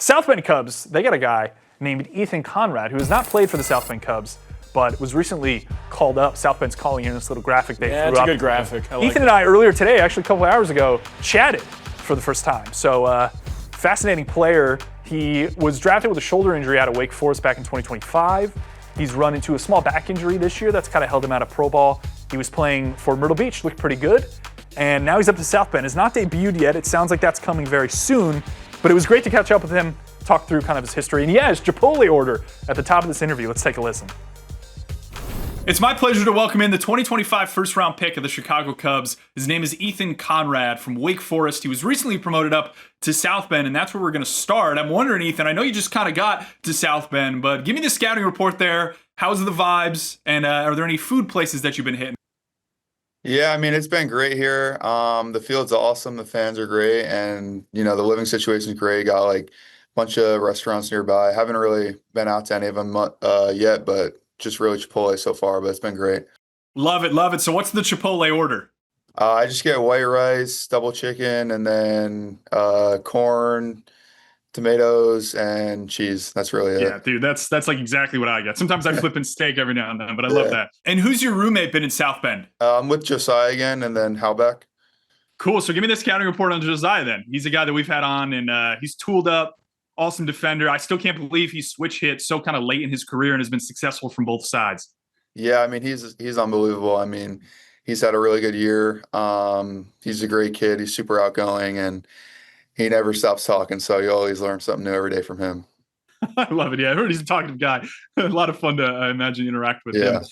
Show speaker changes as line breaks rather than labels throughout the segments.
South Bend Cubs, they got a guy named Ethan Conrad who has not played for the South Bend Cubs, but was recently called up. South Bend's calling in this little graphic they threw up.
Yeah, it's a good graphic.
Ethan and I, earlier today, actually a couple of hours ago, chatted for the first time. So, fascinating player. He was drafted with a shoulder injury out of Wake Forest back in 2025. He's run into a small back injury this year that's kind of held him out of pro ball. He was playing for Myrtle Beach, looked pretty good. And now he's up to South Bend. Has not debuted yet. It sounds like that's coming very soon. But it was great to catch up with him, talk through kind of his history. And yeah, his Chipotle order at the top of this interview. Let's take a listen. It's my pleasure to welcome in the 2025 first-round pick of the Chicago Cubs. His name is Ethan Conrad from Wake Forest. He was recently promoted up to South Bend, and that's where we're going to start. I'm wondering, Ethan, I know you just kind of got to South Bend, but give me the scouting report there. How's the vibes, and are there any food places that you've been hitting?
Yeah, I mean, it's been great here. The field's awesome. The fans are great. And, the living situation's great. Got like a bunch of restaurants nearby. Haven't really been out to any of them yet, but just really Chipotle so far, but it's been great.
Love it, love it. So what's the Chipotle order?
I just get white rice, double chicken, and then corn, tomatoes, and cheese. That's really it.
Yeah, dude, that's like exactly what I get. Sometimes I flip in steak every now and then, but I love that. And who's your roommate been in South Bend?
I'm with Josiah again, and then Halbeck.
Cool. So give me the scouting report on Josiah then. He's a guy that we've had on, and he's tooled up, awesome defender. I still can't believe he switch hit so kind of late in his career and has been successful from both sides.
Yeah, I mean, he's unbelievable. I mean, he's had a really good year. He's a great kid. He's super outgoing, and he never stops talking. So you always learn something new every day from him.
I love it. Yeah, I heard he's a talkative guy. A lot of fun to, I imagine, interact with him.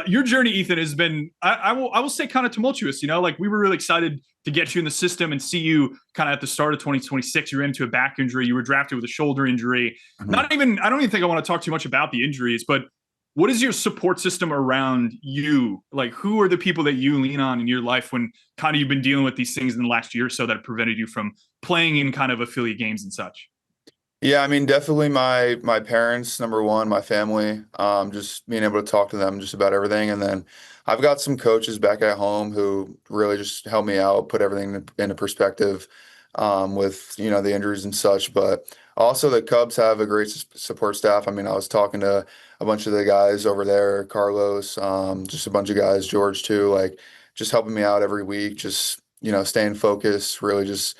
Your journey, Ethan, has been, I will say, kind of tumultuous. Like we were really excited to get you in the system and see you kind of at the start of 2026. You ran into a back injury. You were drafted with a shoulder injury. I don't even think I want to talk too much about the injuries, but what is your support system around you? Like, who are the people that you lean on in your life when kind of you've been dealing with these things in the last year or so that have prevented you from playing in kind of affiliate games and such?
Yeah, I mean, definitely my parents, number one, my family, just being able to talk to them just about everything. And then I've got some coaches back at home who really just help me out, put everything into perspective with, the injuries and such. But also the Cubs have a great support staff. I mean, I was talking to a bunch of the guys over there, Carlos, just a bunch of guys, George too, like just helping me out every week, just, staying focused, really just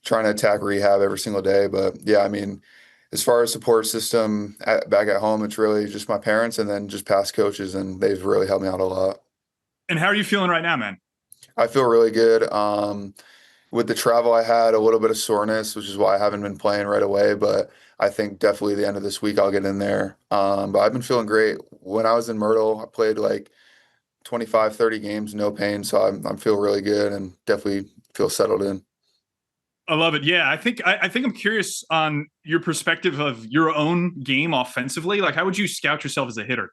trying to attack rehab every single day. But yeah, I mean, as far as support system back at home, it's really just my parents and then just past coaches, and they've really helped me out a lot.
And how are you feeling right now, man?
I feel really good. With the travel, I had a little bit of soreness, which is why I haven't been playing right away. But I think definitely the end of this week I'll get in there. But I've been feeling great. When I was in Myrtle, I played like 25, 30 games, no pain. So I'm feel really good and definitely feel settled in.
I love it. Yeah, I think I'm curious on your perspective of your own game offensively. Like, how would you scout yourself as a hitter?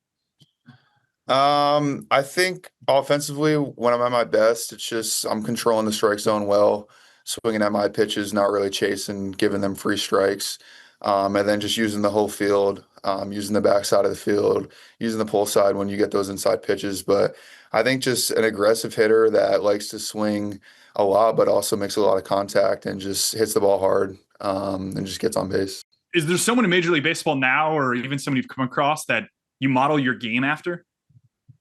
I think offensively, when I'm at my best, it's just I'm controlling the strike zone well, swinging at my pitches, not really chasing, giving them free strikes, and then just using the whole field, using the backside of the field, using the pull side when you get those inside pitches. But I think just an aggressive hitter that likes to swing a lot, but also makes a lot of contact and just hits the ball hard and just gets on base.
Is there someone in Major League Baseball now, or even someone you've come across that you model your game after?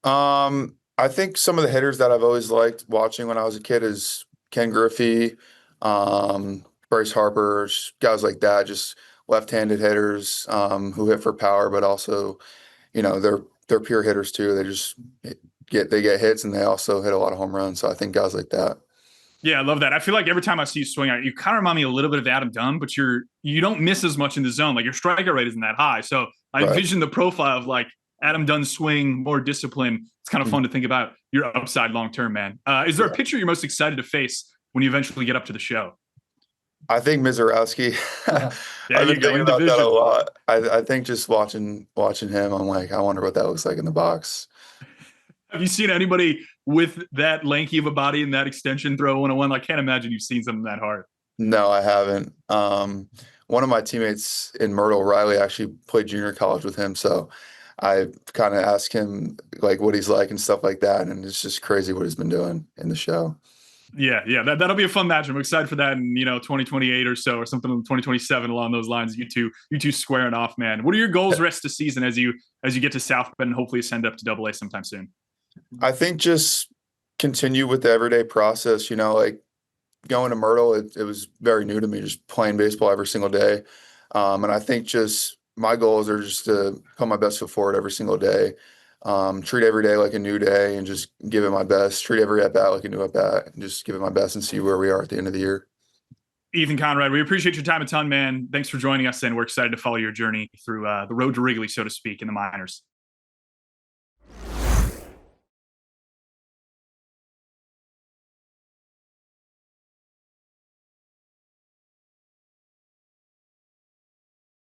I think some of the hitters that I've always liked watching when I was a kid is Ken Griffey, Bryce Harper, guys like that, just left-handed hitters who hit for power, but also, they're pure hitters too. They just get hits and they also hit a lot of home runs. So I think guys like that.
Yeah, I love that. I feel like every time I see you swing, you kind of remind me a little bit of Adam Dunn, but you don't miss as much in the zone. Like your strikeout rate isn't that high. So I envision the profile of like Adam Dunn's swing, more discipline. It's kind of fun to think about your upside long-term, man. Is there a pitcher you're most excited to face when you eventually get up to the show?
I think Mizorowski. I've been thinking about that a lot. I think just watching him, I'm like, I wonder what that looks like in the box.
Have you seen anybody with that lanky of a body and that extension throw 101? I can't imagine you've seen something that hard.
No, I haven't. One of my teammates in Myrtle, Riley, actually played junior college with him. So I kind of asked him like what he's like and stuff like that. And it's just crazy what he's been doing in the show.
Yeah, that'll be a fun match. I'm excited for that in 2028 or so, or something in 2027 along those lines. You two squaring off, man. What are your goals rest of the season as you get to South Bend and hopefully ascend up to Double A sometime soon?
I think just continue with the everyday process. Like going to Myrtle, it was very new to me, just playing baseball every single day. And I think just my goals are just to put my best foot forward every single day. Treat every day like a new day and just give it my best. Treat every at bat like a new at bat and just give it my best and see where we are at the end of the year.
Ethan Conrad, we appreciate your time a ton, man. Thanks for joining us, and we're excited to follow your journey through the road to Wrigley, so to speak, in the minors.